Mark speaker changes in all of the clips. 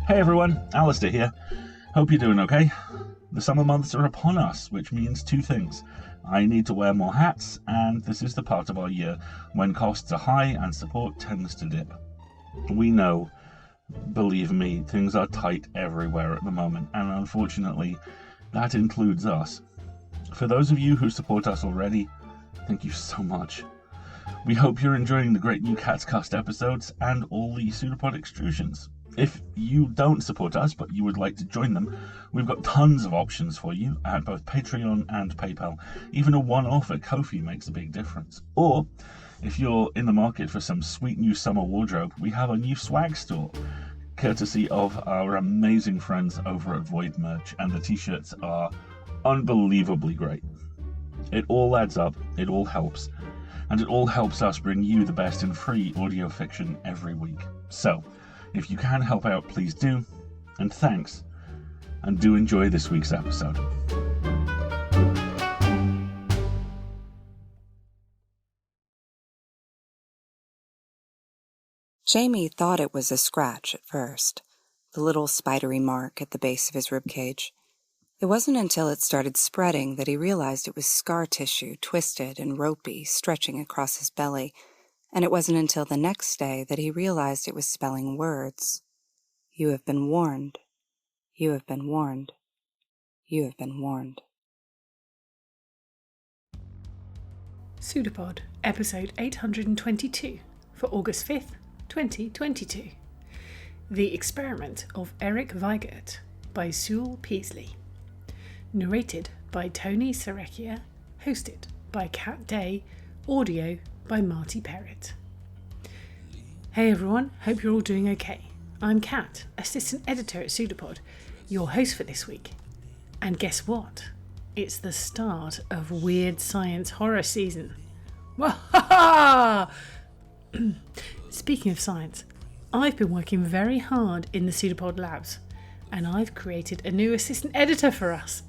Speaker 1: Hey everyone, Alistair here. Hope you're doing okay. The summer months are upon us, which means two things. I need to wear more hats, and this is the part of our year when costs are high and support tends to dip. We know, believe me, things are tight everywhere at the moment, and unfortunately, that includes us. For those of you who support us already, thank you so much. We hope you're enjoying the great new Catscast episodes and all the pseudopod extrusions. If you don't support us, but you would like to join them, we've got tons of options for you at both Patreon and PayPal. Even a one-off at Ko-fi makes a big difference. Or, if you're in the market for some sweet new summer wardrobe, we have a new swag store, courtesy of our amazing friends over at Void Merch, and the t-shirts are unbelievably great. It all adds up, it all helps, and it all helps us bring you the best in free audio fiction every week. So, if you can help out, please do, and thanks, and do enjoy this week's episode.
Speaker 2: Jamie thought it was a scratch at first, the little spidery mark at the base of his ribcage. It wasn't until it started spreading that he realized it was scar tissue, twisted and ropey, stretching across his belly, and it wasn't until the next day that he realized it was spelling words. You have been warned. You have been warned. You have been warned.
Speaker 3: Pseudopod, episode 822, for August 5th, 2022. The Experiment of Erich Weigert, by Sewell Peaslee. Narrated by Tony Serecchia, hosted by Kat Day, audio by Marty Perrett. Hey everyone, hope you're all doing okay. I'm Kat, assistant editor at Pseudopod, your host for this week. And guess what? It's the start of Weird Science Horror season. Wahaha! Speaking of science, I've been working very hard in the Pseudopod labs, and I've created a new assistant editor for us.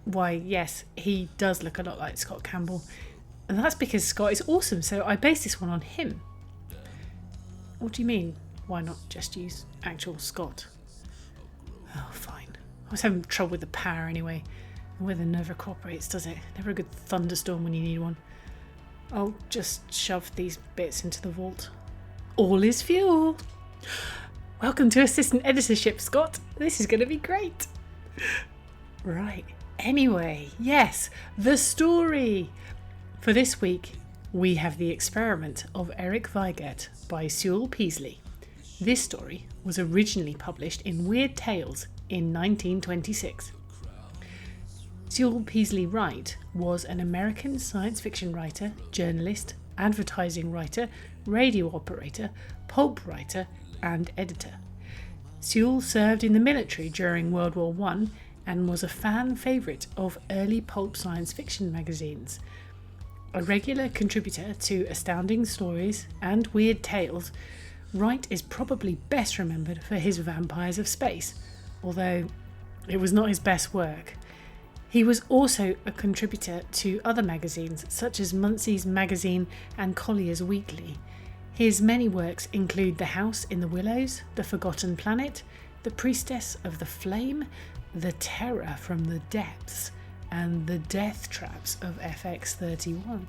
Speaker 3: Why, yes, he does look a lot like Scott Campbell, and that's because Scott is awesome, so I based this one on him. What do you mean, why not just use actual Scott? Oh, fine. I was having trouble with the power anyway. The weather never cooperates, does it? Never a good thunderstorm when you need one. I'll just shove these bits into the vault. All is fuel! Welcome to assistant editorship, Scott. This is going to be great. Right. Anyway, yes, the story. For this week, we have The Experiment of Erich Weigert by Sewell Peaslee. This story was originally published in Weird Tales in 1926. Sewell Peaslee Wright was an American science fiction writer, journalist, advertising writer, radio operator, pulp writer, and editor. Sewell served in the military during World War I and was a fan favourite of early pulp science fiction magazines. A regular contributor to Astounding Stories and Weird Tales, Wright is probably best remembered for his Vampires of Space, although it was not his best work. He was also a contributor to other magazines such as Muncie's Magazine and Collier's Weekly. His many works include The House in the Willows, The Forgotten Planet, The Priestess of the Flame, The Terror from the Depths, and The Death Traps of FX31.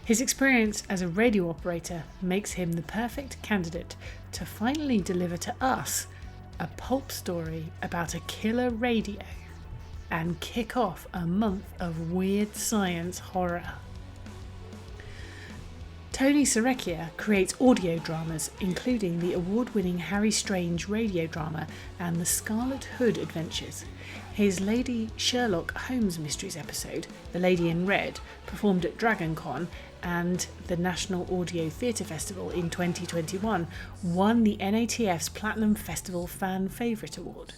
Speaker 3: His experience as a radio operator makes him the perfect candidate to finally deliver to us a pulp story about a killer radio and kick off a month of weird science horror. Tony Serecchia creates audio dramas, including the award-winning Harry Strange radio drama and the Scarlet Hood Adventures. His Lady Sherlock Holmes Mysteries episode, The Lady in Red, performed at DragonCon and the National Audio Theatre Festival in 2021, won the NATF's Platinum Festival Fan Favourite Award.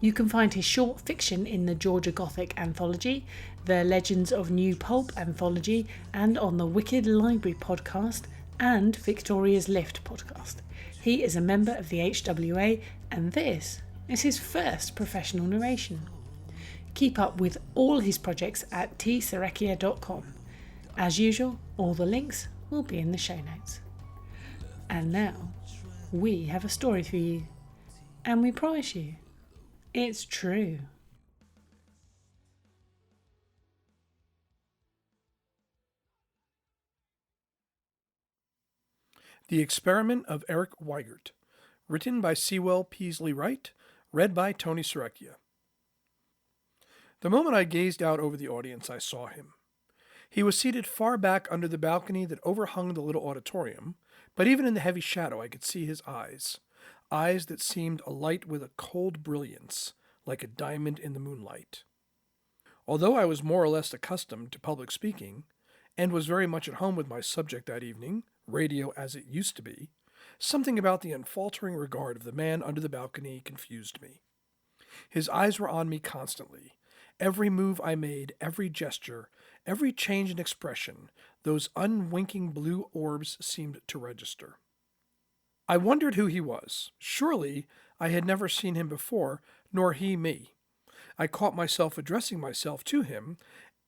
Speaker 3: You can find his short fiction in the Georgia Gothic Anthology, the Legends of New Pulp Anthology, and on the Wicked Library podcast and Victoria's Lift podcast. He is a member of the HWA, and this is his first professional narration. Keep up with all his projects at tserecchia.com. As usual, all the links will be in the show notes. And now, we have a story for you And we promise you, it's true.
Speaker 4: The Experiment of Erich Weigert, written by Sewell Peaslee Wright, read by Tony Serecchia. The moment I gazed out over the audience, I saw him. He was seated far back under the balcony that overhung the little auditorium, but even in the heavy shadow I could see his eyes, eyes that seemed alight with a cold brilliance, like a diamond in the moonlight. Although I was more or less accustomed to public speaking, and was very much at home with my subject that evening, radio as it used to be, something about the unfaltering regard of the man under the balcony confused me. His eyes were on me constantly. Every move I made, every gesture, every change in expression, those unwinking blue orbs seemed to register. I wondered who he was. Surely I had never seen him before, nor he me. I caught myself addressing myself to him,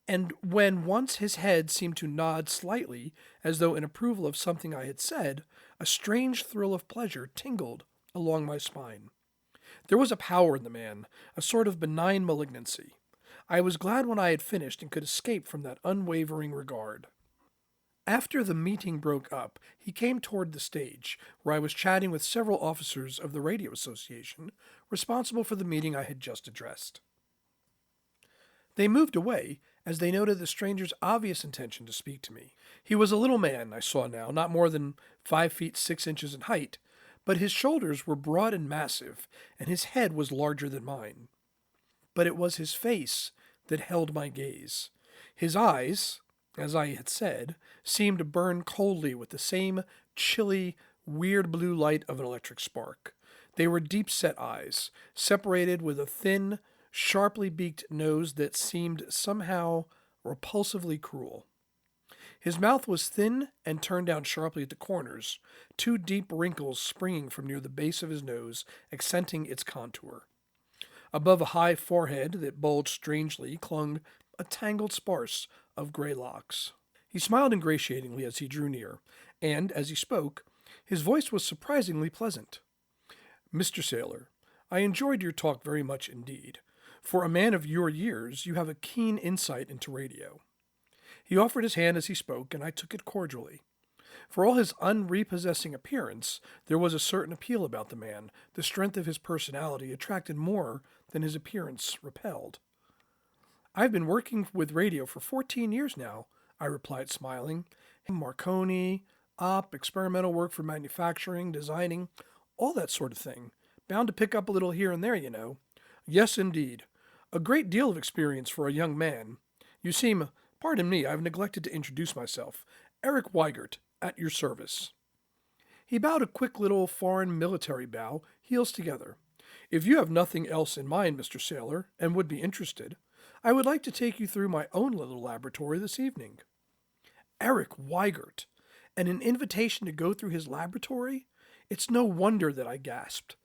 Speaker 4: and when once his head seemed to nod slightly, as though in approval of something I had said, a strange thrill of pleasure tingled along my spine. There was a power in the man, a sort of benign malignancy. I was glad when I had finished and could escape from that unwavering regard. After the meeting broke up, he came toward the stage, where I was chatting with several officers of the Radio Association, responsible for the meeting I had just addressed. They moved away as they noted the stranger's obvious intention to speak to me. He was a little man, I saw now, not more than 5 feet 6 inches in height, but his shoulders were broad and massive, and his head was larger than mine. But it was his face that held my gaze. His eyes, as I had said, seemed to burn coldly with the same chilly, weird blue light of an electric spark. They were deep-set eyes, separated with a thin, sharply beaked nose that seemed somehow repulsively cruel. His mouth was thin and turned down sharply at the corners, 2 deep wrinkles springing from near the base of his nose, accenting its contour. Above a high forehead that bulged strangely clung a tangled sparse of gray locks. He smiled ingratiatingly as he drew near, and, as he spoke, his voice was surprisingly pleasant. "Mr. Saylor, I enjoyed your talk very much indeed. For a man of your years, you have a keen insight into radio." He offered his hand as he spoke, and I took it cordially. For all his unprepossessing appearance, there was a certain appeal about the man. The strength of his personality attracted more than his appearance repelled. "I've been working with radio for 14 years now," I replied, smiling. "Marconi, experimental work for manufacturing, designing, all that sort of thing. Bound to pick up a little here and there, you know." "Yes, indeed. A great deal of experience for a young man. You seem, pardon me, I've neglected to introduce myself. Erich Weigert, at your service." He bowed a quick little foreign military bow, heels together. "If you have nothing else in mind, Mr. Saylor, and would be interested, I would like to take you through my own little laboratory this evening." Erich Weigert, and an invitation to go through his laboratory? It's no wonder that I gasped.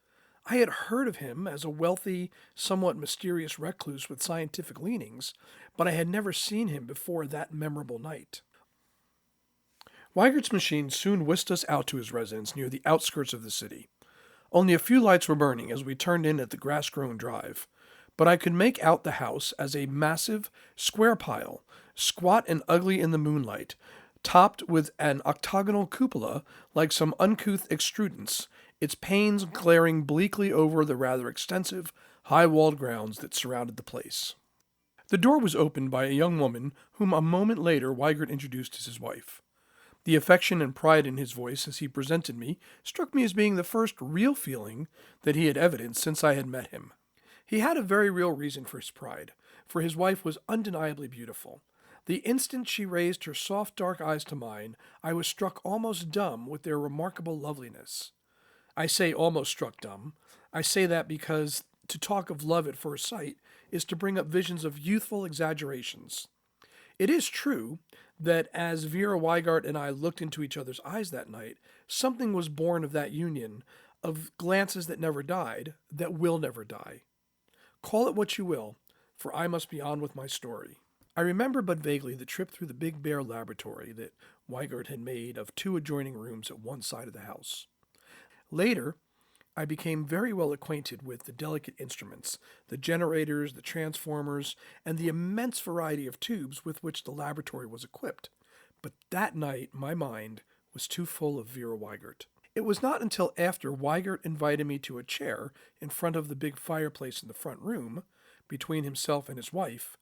Speaker 4: I had heard of him as a wealthy, somewhat mysterious recluse with scientific leanings, but I had never seen him before that memorable night. Weigert's machine soon whisked us out to his residence near the outskirts of the city. Only a few lights were burning as we turned in at the grass-grown drive, but I could make out the house as a massive, square pile, squat and ugly in the moonlight, topped with an octagonal cupola like some uncouth extrudents, its panes glaring bleakly over the rather extensive, high-walled grounds that surrounded the place. The door was opened by a young woman whom a moment later Weigert introduced as his wife. The affection and pride in his voice as he presented me struck me as being the first real feeling that he had evidenced since I had met him. He had a very real reason for his pride, for his wife was undeniably beautiful. The instant she raised her soft dark eyes to mine, I was struck almost dumb with their remarkable loveliness. I say almost struck dumb. I say that because to talk of love at first sight is to bring up visions of youthful exaggerations. It is true that as Vera Weigert and I looked into each other's eyes that night, something was born of that union, of glances that never died, that will never die. Call it what you will, for I must be on with my story. I remember but vaguely the trip through the big bare laboratory that Weigert had made of 2 adjoining rooms at one side of the house. Later, I became very well acquainted with the delicate instruments, the generators, the transformers, and the immense variety of tubes with which the laboratory was equipped. But that night my mind was too full of Vera Weigert. It was not until after Weigert invited me to a chair in front of the big fireplace in the front room, between himself and his wife,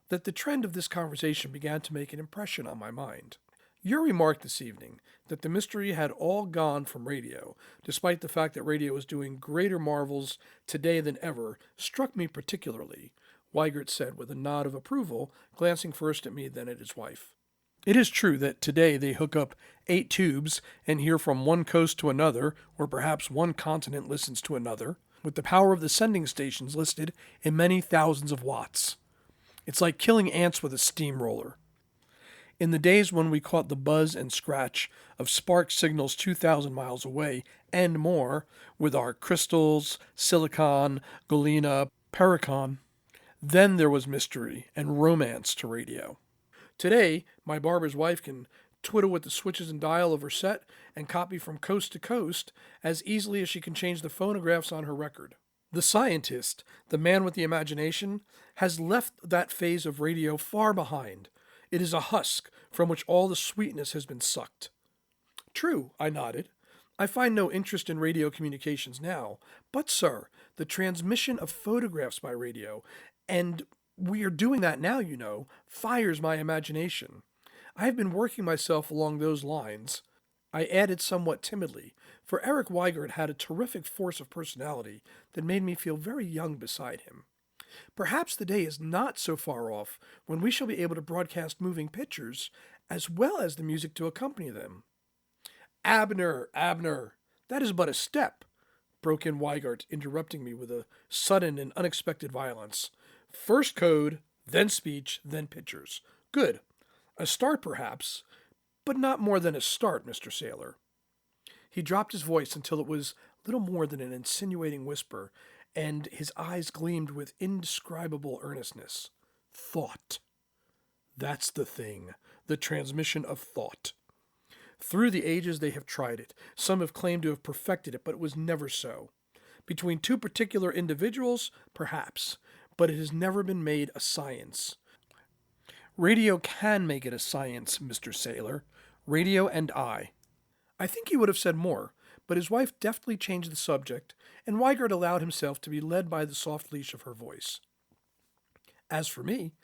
Speaker 4: that the trend of this conversation began to make an impression on my mind. Your remark this evening that the mystery had all gone from radio, despite the fact that radio is doing greater marvels today than ever, struck me particularly, Weigert said with a nod of approval, glancing first at me then at his wife. It is true that today they hook up 8 tubes and hear from one coast to another, or perhaps one continent listens to another, with the power of the sending stations listed in many thousands of watts. It's like killing ants with a steamroller. In the days when we caught the buzz and scratch of spark signals 2,000 miles away and more with our crystals, silicon, galena, pericon, then there was mystery and romance to radio. Today, my barber's wife can twiddle with the switches and dial of her set and copy from coast to coast as easily as she can change the phonographs on her record. The scientist, the man with the imagination, has left that phase of radio far behind. It is a husk from which all the sweetness has been sucked. True, I nodded. I find no interest in radio communications now. But, sir, the transmission of photographs by radio, and we are doing that now, you know, fires my imagination. I have been working myself along those lines. I added somewhat timidly, for Erich Weigert had a terrific force of personality that made me feel very young beside him. Perhaps the day is not so far off when we shall be able to broadcast moving pictures as well as the music to accompany them. Abner, that is but a step, broke in Weigert, interrupting me with a sudden and unexpected violence. First code, then speech, then pictures. Good. A start, perhaps, but not more than a start, Mr. Saylor. He dropped his voice until it was little more than an insinuating whisper, and his eyes gleamed with indescribable earnestness. Thought. That's the thing, the transmission of thought. Through the ages they have tried it. Some have claimed to have perfected it, but it was never so. Between 2 particular individuals, perhaps, but it has never been made a science. Radio can make it a science, Mr. Saylor. Radio and I think he would have said more, but his wife deftly changed the subject, and Weigert allowed himself to be led by the soft leash of her voice. As for me,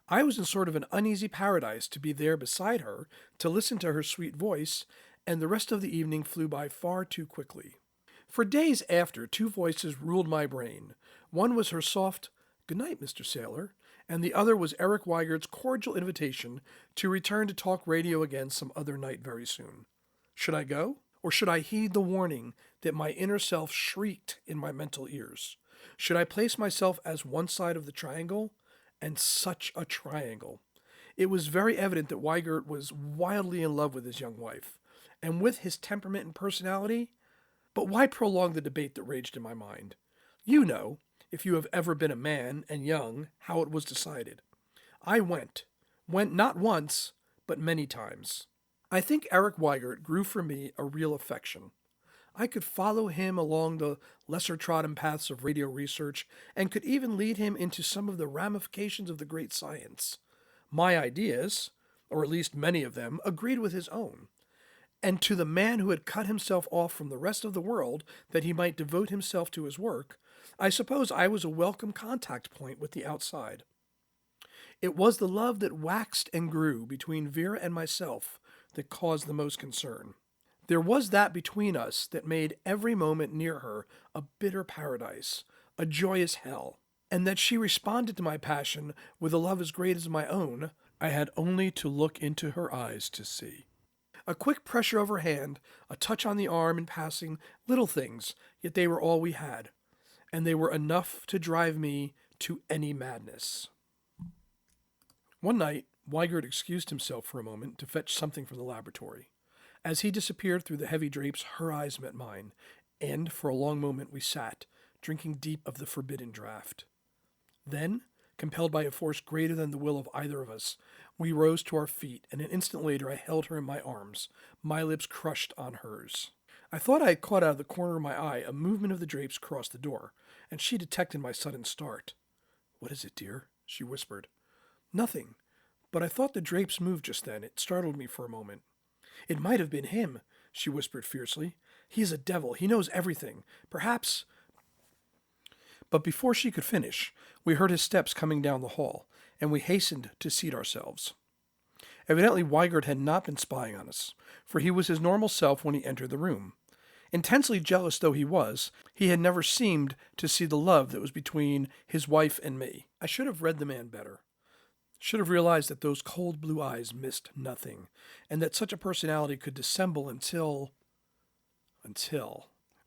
Speaker 4: I was in sort of an uneasy paradise to be there beside her, to listen to her sweet voice, and the rest of the evening flew by far too quickly. For days after, 2 voices ruled my brain. One was her soft, "Good night, Mr. Saylor," and the other was Erich Weigert's cordial invitation to return to talk radio again some other night very soon. Should I go? Or should I heed the warning that my inner self shrieked in my mental ears? Should I place myself as one side of the triangle? And such a triangle. It was very evident that Weigert was wildly in love with his young wife, and with his temperament and personality. But why prolong the debate that raged in my mind? You know, if you have ever been a man and young, how it was decided. I went not once, but many times. I think Erich Weigert grew for me a real affection. I could follow him along the lesser-trodden paths of radio research, and could even lead him into some of the ramifications of the great science. My ideas, or at least many of them, agreed with his own. And to the man who had cut himself off from the rest of the world that he might devote himself to his work, I suppose I was a welcome contact point with the outside. It was the love that waxed and grew between Vera and myself that caused the most concern. There was that between us that made every moment near her a bitter paradise, a joyous hell, and that she responded to my passion with a love as great as my own, I had only to look into her eyes to see. A quick pressure of her hand, a touch on the arm in passing, little things, yet they were all we had, and they were enough to drive me to any madness. One night, Weigert excused himself for a moment to fetch something from the laboratory. As he disappeared through the heavy drapes, her eyes met mine, and for a long moment we sat, drinking deep of the forbidden draught. Then, compelled by a force greater than the will of either of us, we rose to our feet, and an instant later I held her in my arms, my lips crushed on hers. I thought I had caught out of the corner of my eye a movement of the drapes across the door, and she detected my sudden start. "What is it, dear?" she whispered. "Nothing. But I thought the drapes moved just then. It startled me for a moment." "It might have been him," she whispered fiercely. "He is a devil. He knows everything. Perhaps—" But before she could finish, we heard his steps coming down the hall, and we hastened to seat ourselves. Evidently, Weigert had not been spying on us, for he was his normal self when he entered the room. Intensely jealous though he was, he had never seemed to see the love that was between his wife and me. I should have read the man better. Should have realized that those cold blue eyes missed nothing, and that such a personality could dissemble until...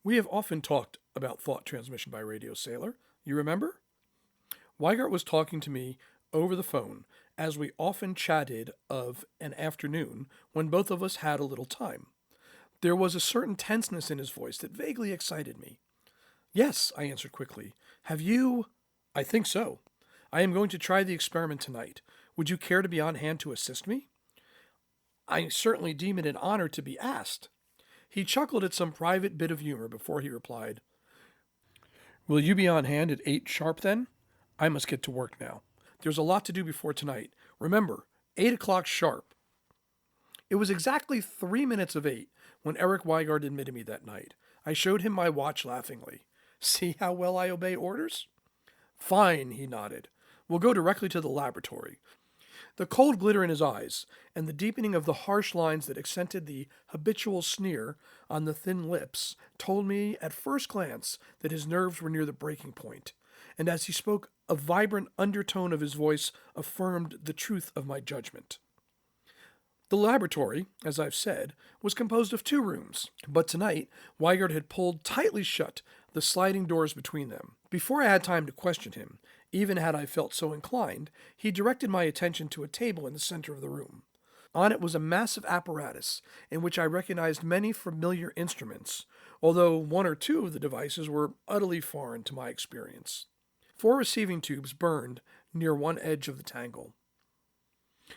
Speaker 4: We have often talked about thought transmission by radio, Sailor. You remember? Weigert was talking to me over the phone, as we often chatted of an afternoon when both of us had a little time. There was a certain tenseness in his voice that vaguely excited me. "Yes," I answered quickly. "Have you—" "I think so. I am going to try the experiment tonight. Would you care to be on hand to assist me?" "I certainly deem it an honor to be asked." He chuckled at some private bit of humor before he replied, "Will you be on hand at 8 sharp then? I must get to work now. There's a lot to do before tonight. Remember, 8 o'clock sharp." It was exactly 3 minutes of 8 when Erich Weigert admitted me that night. I showed him my watch laughingly. "See how well I obey orders?" "Fine," he nodded. "We'll go directly to the laboratory." The cold glitter in his eyes, and the deepening of the harsh lines that accented the habitual sneer on the thin lips, told me at first glance that his nerves were near the breaking point, and as he spoke, a vibrant undertone of his voice affirmed the truth of my judgment. The laboratory, as I've said, was composed of 2 rooms, but tonight Weigert had pulled tightly shut the sliding doors between them. Before I had time to question him, even had I felt so inclined, he directed my attention to a table in the center of the room. On it was a massive apparatus in which I recognized many familiar instruments, although 1 or 2 of the devices were utterly foreign to my experience. 4 receiving tubes burned near one edge of the tangle.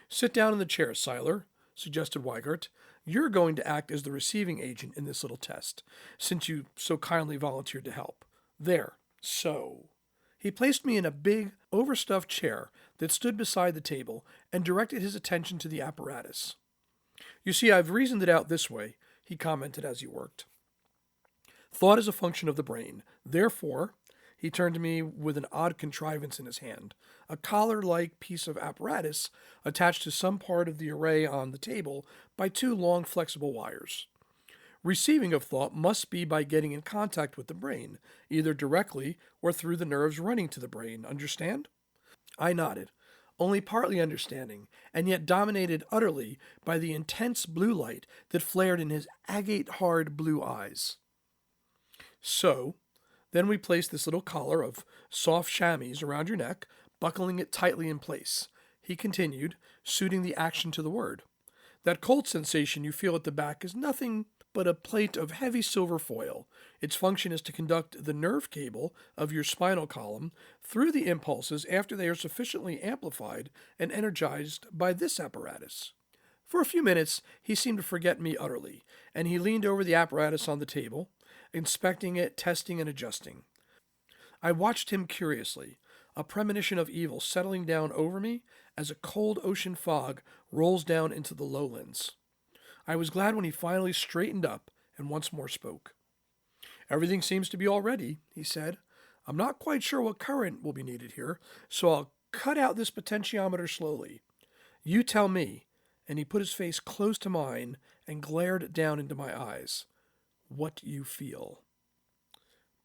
Speaker 4: "Sit down in the chair, Seiler," suggested Weigert. "You're going to act as the receiving agent in this little test, since you so kindly volunteered to help. There. So." He placed me in a big, overstuffed chair that stood beside the table and directed his attention to the apparatus. "You see, I've reasoned it out this way," he commented as he worked. "Thought is a function of the brain. Therefore," he turned to me with an odd contrivance in his hand, a collar-like piece of apparatus attached to some part of the array on the table by 2 long flexible wires. "Receiving of thought must be by getting in contact with the brain, either directly or through the nerves running to the brain. Understand?" I nodded, only partly understanding, and yet dominated utterly by the intense blue light that flared in his agate-hard blue eyes. "So, then we place this little collar of soft chamois around your neck, buckling it tightly in place," he continued, suiting the action to the word. "That cold sensation you feel at the back is nothing but a plate of heavy silver foil. Its function is to conduct the nerve cable of your spinal column through the impulses after they are sufficiently amplified and energized by this apparatus." For a few minutes he seemed to forget me utterly, and he leaned over the apparatus on the table, inspecting it, testing and adjusting. I watched him curiously, a premonition of evil settling down over me as a cold ocean fog rolls down into the lowlands. I was glad when he finally straightened up and once more spoke. "Everything seems to be all ready," he said. "I'm not quite sure what current will be needed here, so I'll cut out this potentiometer slowly. You tell me," and he put his face close to mine and glared down into my eyes, "what you feel."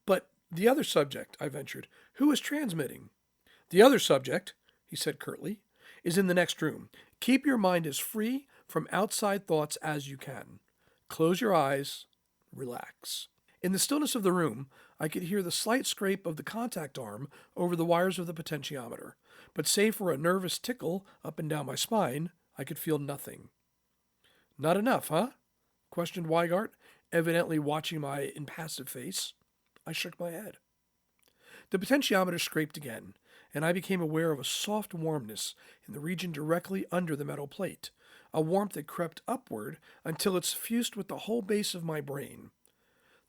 Speaker 4: "But the other subject," I ventured. "Who is transmitting?" "The other subject," he said curtly, "is in the next room. Keep your mind as free from outside thoughts as you can. Close your eyes. Relax." In the stillness of the room, I could hear the slight scrape of the contact arm over the wires of the potentiometer, but save for a nervous tickle up and down my spine, I could feel nothing. "Not enough, huh?" questioned Weigert, evidently watching my impassive face. I shook my head. The potentiometer scraped again, and I became aware of a soft warmness in the region directly under the metal plate, a warmth that crept upward until it suffused with the whole base of my brain.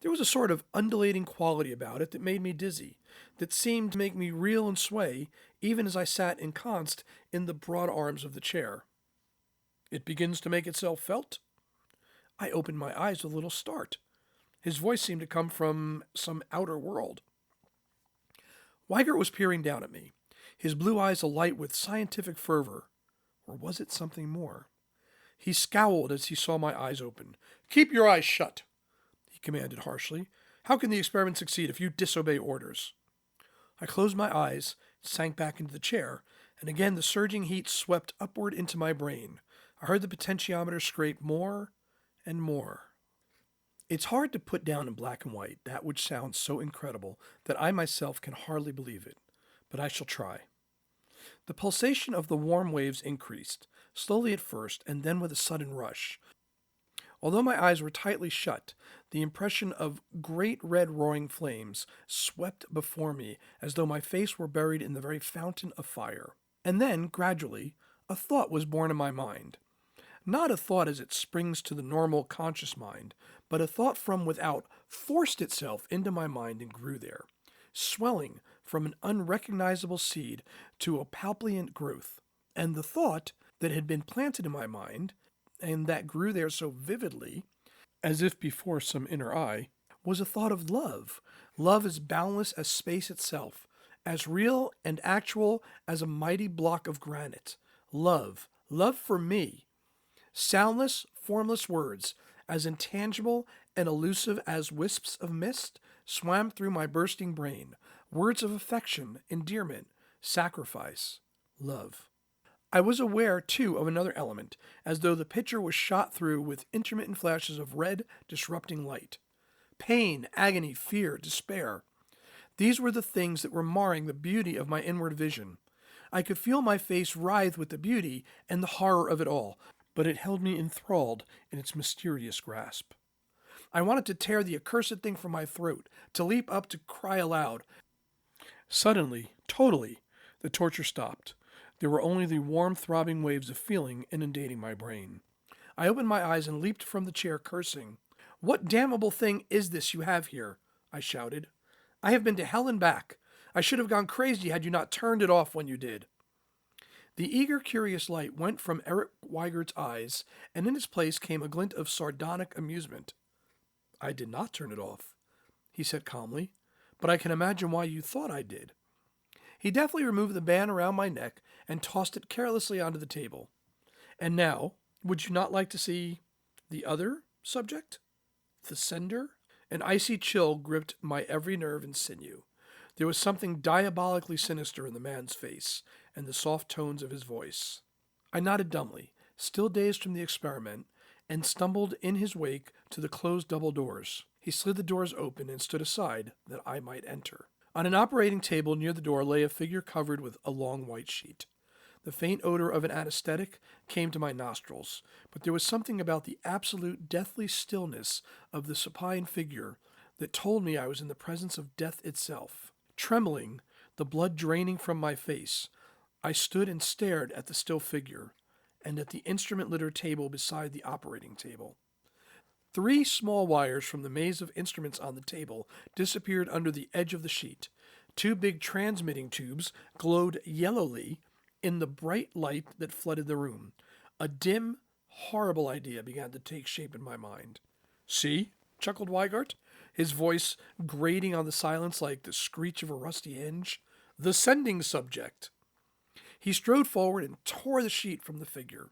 Speaker 4: There was a sort of undulating quality about it that made me dizzy, that seemed to make me reel and sway even as I sat ensconced in the broad arms of the chair. It begins to make itself felt? I opened my eyes with a little start. His voice seemed to come from some outer world. Weigert was peering down at me, his blue eyes alight with scientific fervor. Or was it something more? He scowled as he saw my eyes open. "Keep your eyes shut," he commanded harshly. "How can the experiment succeed if you disobey orders?" I closed my eyes, sank back into the chair, and again the surging heat swept upward into my brain. I heard the potentiometer scrape more and more. It's hard to put down in black and white that which sounds so incredible that I myself can hardly believe it, but I shall try. The pulsation of the warm waves increased, slowly at first, and then with a sudden rush. Although my eyes were tightly shut, the impression of great red roaring flames swept before me as though my face were buried in the very fountain of fire. And then, gradually, a thought was born in my mind. Not a thought as it springs to the normal conscious mind, but a thought from without forced itself into my mind and grew there, swelling from an unrecognizable seed to a palpitant growth. And the thought that had been planted in my mind, and that grew there so vividly, as if before some inner eye, was a thought of love. Love as boundless as space itself, as real and actual as a mighty block of granite. Love for me. Soundless, formless words, as intangible and elusive as wisps of mist, swam through my bursting brain. Words of affection, endearment, sacrifice, love. I was aware, too, of another element, as though the picture was shot through with intermittent flashes of red, disrupting light. Pain, agony, fear, despair. These were the things that were marring the beauty of my inward vision. I could feel my face writhe with the beauty and the horror of it all, but it held me enthralled in its mysterious grasp. I wanted to tear the accursed thing from my throat, to leap up to cry aloud. Suddenly, totally, the torture stopped. There were only the warm, throbbing waves of feeling inundating my brain. I opened my eyes and leaped from the chair, cursing. "What damnable thing is this you have here?" I shouted. "I have been to hell and back. I should have gone crazy had you not turned it off when you did." The eager, curious light went from Erich Weigert's eyes, and in its place came a glint of sardonic amusement. "I did not turn it off," he said calmly, "but I can imagine why you thought I did." He deftly removed the band around my neck and tossed it carelessly onto the table. "And now, would you not like to see the other subject? The sender?" An icy chill gripped my every nerve and sinew. There was something diabolically sinister in the man's face and the soft tones of his voice. I nodded dumbly, still dazed from the experiment, and stumbled in his wake to the closed double doors. He slid the doors open and stood aside that I might enter. On an operating table near the door lay a figure covered with a long white sheet. The faint odor of an anesthetic came to my nostrils, but there was something about the absolute deathly stillness of the supine figure that told me I was in the presence of death itself. Trembling, the blood draining from my face, I stood and stared at the still figure, and at the instrument-littered table beside the operating table. 3 small wires from the maze of instruments on the table disappeared under the edge of the sheet. 2 big transmitting tubes glowed yellowly in the bright light that flooded the room. A dim, horrible idea began to take shape in my mind. "See?" chuckled Weigert, his voice grating on the silence like the screech of a rusty hinge. "The sending subject." He strode forward and tore the sheet from the figure.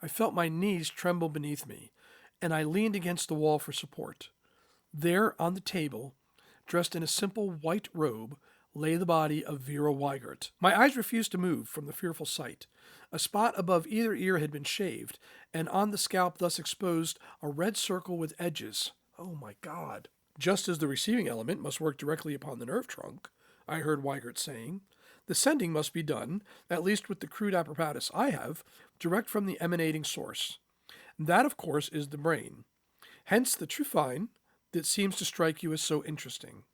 Speaker 4: I felt my knees tremble beneath me, and I leaned against the wall for support. There, on the table, dressed in a simple white robe, lay the body of Vera Weigert. My eyes refused to move from the fearful sight. A spot above either ear had been shaved, and on the scalp thus exposed a red circle with edges. Oh my God! "Just as the receiving element must work directly upon the nerve trunk," I heard Weigert saying, "the sending must be done, at least with the crude apparatus I have, direct from the emanating source. That, of course, is the brain. Hence the trufine that seems to strike you as so interesting.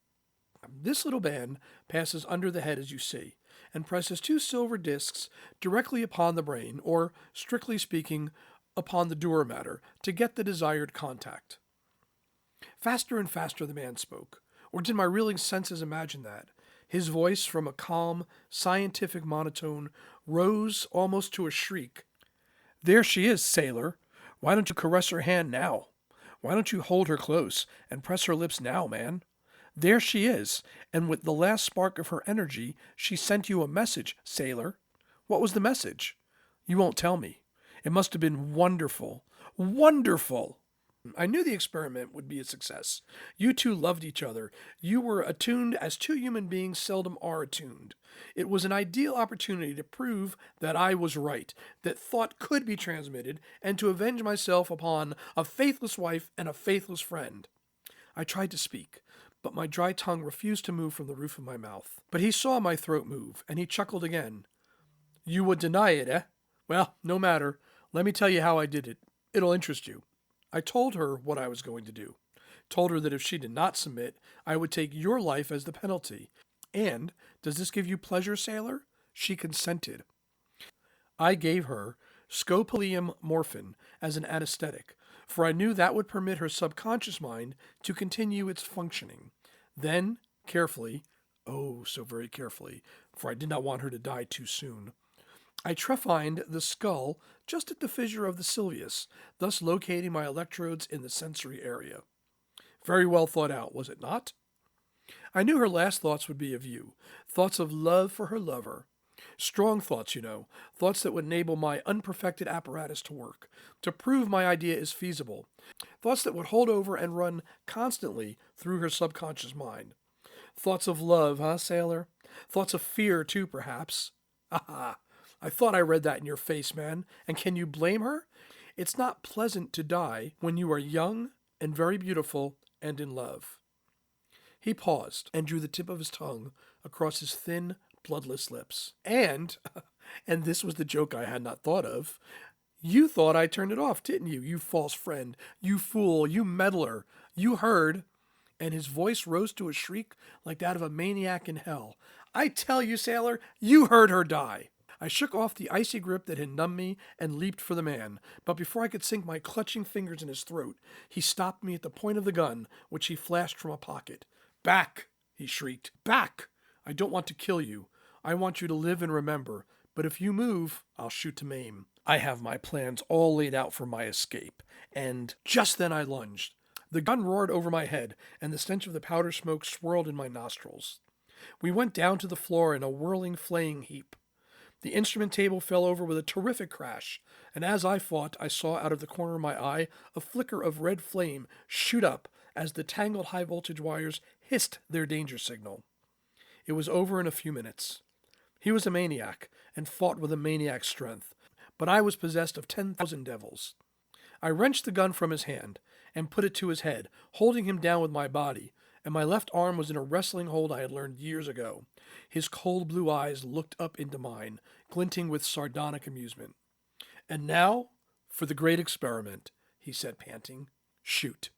Speaker 4: This little band passes under the head as you see, and presses 2 silver discs directly upon the brain, or, strictly speaking, upon the dura mater, to get the desired contact. Faster and faster the man spoke. Or did my reeling senses imagine that? His voice, from a calm, scientific monotone, rose almost to a shriek. There she is, sailor. Why don't you caress her hand now? Why don't you hold her close and press her lips now, man? There she is, and with the last spark of her energy, she sent you a message, sailor. What was the message? You won't tell me. It must have been wonderful. Wonderful! I knew the experiment would be a success. You two loved each other. You were attuned as two human beings seldom are attuned. It was an ideal opportunity to prove that I was right, that thought could be transmitted, and to avenge myself upon a faithless wife and a faithless friend. I tried to speak, but my dry tongue refused to move from the roof of my mouth. But he saw my throat move, and he chuckled again. You would deny it, eh? Well, no matter. Let me tell you how I did it. It'll interest you. I told her what I was going to do. Told her that if she did not submit, I would take your life as the penalty. And, does this give you pleasure, sailor? She consented. I gave her scopolamine morphine as an anesthetic, for I knew that would permit her subconscious mind to continue its functioning. Then, carefully, oh, so very carefully, for I did not want her to die too soon, I trephined the skull just at the fissure of the Sylvius, thus locating my electrodes in the sensory area. Very well thought out, was it not? I knew her last thoughts would be of you, thoughts of love for her lover. Strong thoughts, you know, thoughts that would enable my unperfected apparatus to work, to prove my idea is feasible, thoughts that would hold over and run constantly through her subconscious mind. Thoughts of love, huh, sailor? Thoughts of fear, too, perhaps. Aha! I thought I read that in your face, man. And can you blame her? It's not pleasant to die when you are young and very beautiful and in love. He paused and drew the tip of his tongue across his thin, bloodless lips. And this was the joke I had not thought of, you thought I turned it off, didn't you? You false friend, you fool, you meddler. You heard. And his voice rose to a shriek like that of a maniac in hell. I tell you, sailor, you heard her die. I shook off the icy grip that had numbed me and leaped for the man, but before I could sink my clutching fingers in his throat, he stopped me at the point of the gun, which he flashed from a pocket. Back, he shrieked. Back! I don't want to kill you. I want you to live and remember, but if you move, I'll shoot to maim. I have my plans all laid out for my escape. And just then I lunged. The gun roared over my head, and the stench of the powder smoke swirled in my nostrils. We went down to the floor in a whirling, flaying heap. The instrument table fell over with a terrific crash, and as I fought, I saw out of the corner of my eye a flicker of red flame shoot up as the tangled high-voltage wires hissed their danger signal. It was over in a few minutes. He was a maniac, and fought with a maniac's strength, but I was possessed of 10,000 devils. I wrenched the gun from his hand, and put it to his head, holding him down with my body, and my left arm was in a wrestling hold I had learned years ago. His cold blue eyes looked up into mine, glinting with sardonic amusement. And now, for the great experiment, he said, panting. Shoot.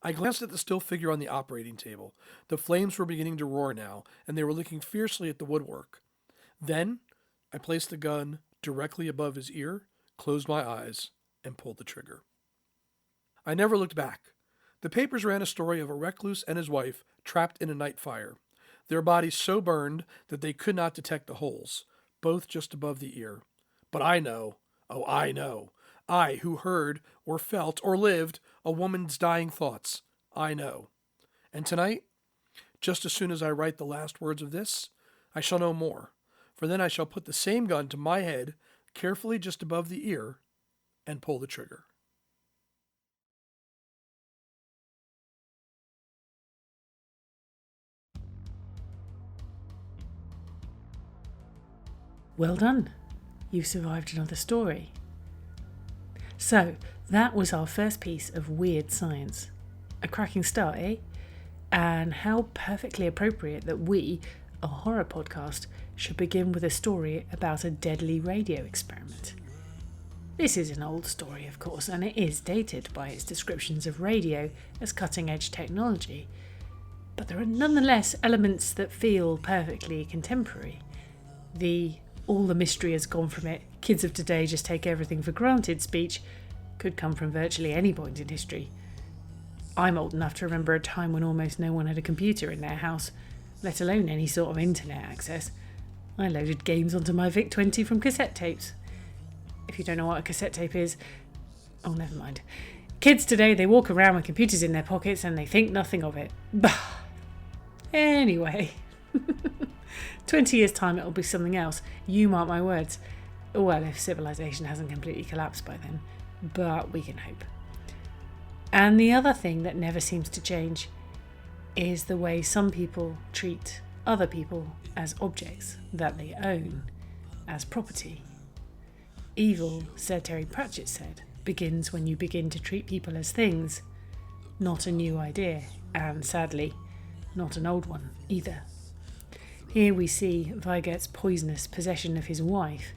Speaker 4: I glanced at the still figure on the operating table. The flames were beginning to roar now, and they were licking fiercely at the woodwork. Then, I placed the gun directly above his ear, closed my eyes, and pulled the trigger. I never looked back. The papers ran a story of a recluse and his wife trapped in a night fire, their bodies so burned that they could not detect the holes, both just above the ear. But I know, oh, I know, I who heard or felt or lived a woman's dying thoughts, I know. And tonight, just as soon as I write the last words of this, I shall know more, for then I shall put the same gun to my head, carefully just above the ear, and pull the trigger.
Speaker 3: Well done. You've survived another story. So, that was our first piece of weird science. A cracking start, eh? And how perfectly appropriate that we, a horror podcast, should begin with a story about a deadly radio experiment. This is an old story, of course, and it is dated by its descriptions of radio as cutting-edge technology. But there are nonetheless elements that feel perfectly contemporary. The "all the mystery has gone from it, kids of today just take everything for granted" speech could come from virtually any point in history. I'm old enough to remember a time when almost no one had a computer in their house, let alone any sort of internet access. I loaded games onto my VIC-20 from cassette tapes. If you don't know what a cassette tape is, oh, never mind. Kids today, they walk around with computers in their pockets and they think nothing of it. Bah. Anyway, 20 years' time it'll be something else. You mark my words. Well, if civilization hasn't completely collapsed by then. But we can hope. And the other thing that never seems to change is the way some people treat other people as objects that they own, as property. Evil, Sir Terry Pratchett said, begins when you begin to treat people as things. Not a new idea, and sadly, not an old one either. Here we see Weigert's poisonous possession of his wife.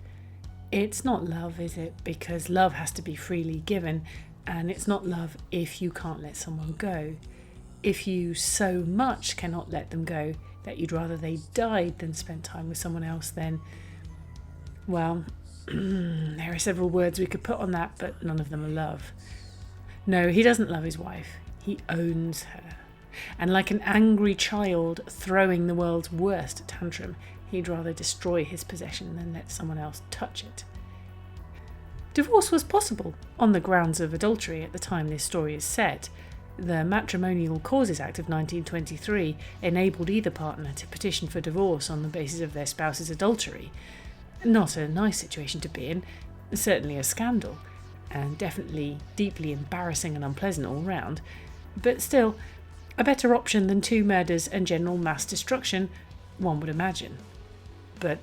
Speaker 3: It's not love, is it? Because love has to be freely given, and it's not love if you can't let someone go. If you so much cannot let them go that you'd rather they died than spent time with someone else, then, well, there are several words we could put on that, but none of them are love. No, he doesn't love his wife. He owns her. And like an angry child throwing the world's worst tantrum, he'd rather destroy his possession than let someone else touch it. Divorce was possible on the grounds of adultery at the time this story is set. The Matrimonial Causes Act of 1923 enabled either partner to petition for divorce on the basis of their spouse's adultery. Not a nice situation to be in, certainly a scandal, and definitely deeply embarrassing and unpleasant all round, but still a better option than 2 murders and general mass destruction, one would imagine. But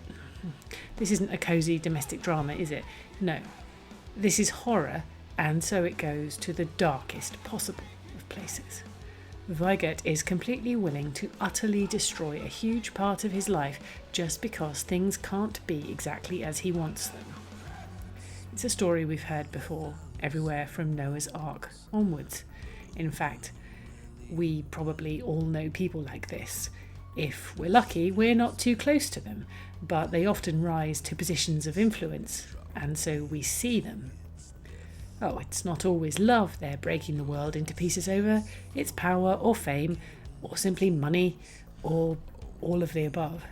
Speaker 3: this isn't a cosy domestic drama, is it? No. This is horror, and so it goes to the darkest possible of places. Weigert is completely willing to utterly destroy a huge part of his life just because things can't be exactly as he wants them. It's a story we've heard before, everywhere from Noah's Ark onwards. In fact, we probably all know people like this. If we're lucky, we're not too close to them, but they often rise to positions of influence, and so we see them. Oh, it's not always love they're breaking the world into pieces over. It's power or fame, or simply money, or all of the above.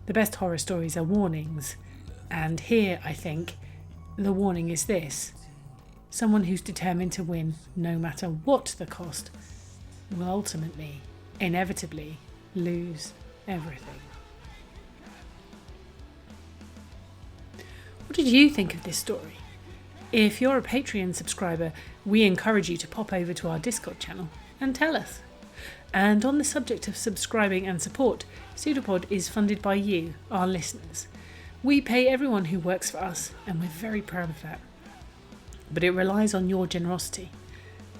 Speaker 3: The best horror stories are warnings, and here, I think, the warning is this. Someone who's determined to win, no matter what the cost, will ultimately, inevitably, lose everything. What did you think of this story? If you're a Patreon subscriber, we encourage you to pop over to our Discord channel and tell us. And on the subject of subscribing and support, Pseudopod is funded by you, our listeners. We pay everyone who works for us, and we're very proud of that. But it relies on your generosity.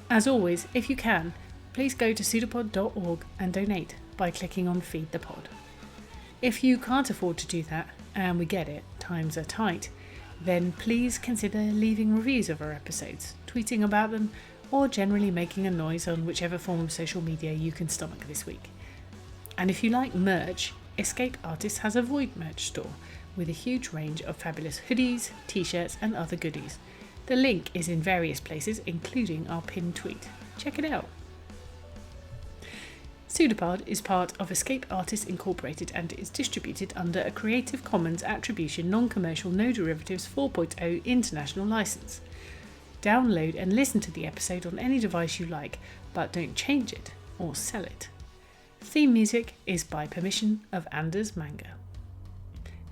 Speaker 3: As always, if you can, please go to pseudopod.org and donate by clicking on Feed the Pod. If you can't afford to do that, and we get it, times are tight, then please consider leaving reviews of our episodes, tweeting about them, or generally making a noise on whichever form of social media you can stomach this week. And if you like merch, Escape Artists has a Void merch store with a huge range of fabulous hoodies, t-shirts and other goodies. The link is in various places, including our pinned tweet. Check it out. Pseudopod is part of Escape Artists Incorporated and is distributed under a Creative Commons Attribution Non-Commercial No Derivatives 4.0 International License. Download and listen to the episode on any device you like, but don't change it or sell it. Theme music is by permission of Anders Manga.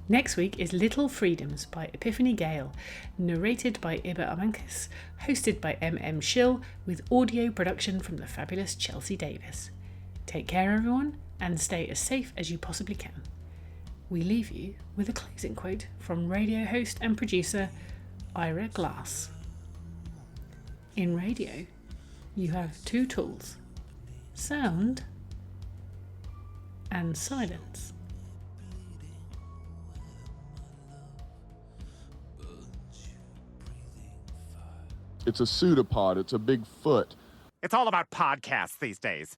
Speaker 3: Next week is Little Freedoms by Epiphany Gale, narrated by Iba Amankis, hosted by M.M. Schill, with audio production from the fabulous Chelsea Davis. Take care, everyone, and stay as safe as you possibly can. We leave you with a closing quote from radio host and producer Ira Glass. In radio, you have 2 tools: sound and silence.
Speaker 5: It's a pseudopod. It's a big foot.
Speaker 6: It's all about podcasts these days.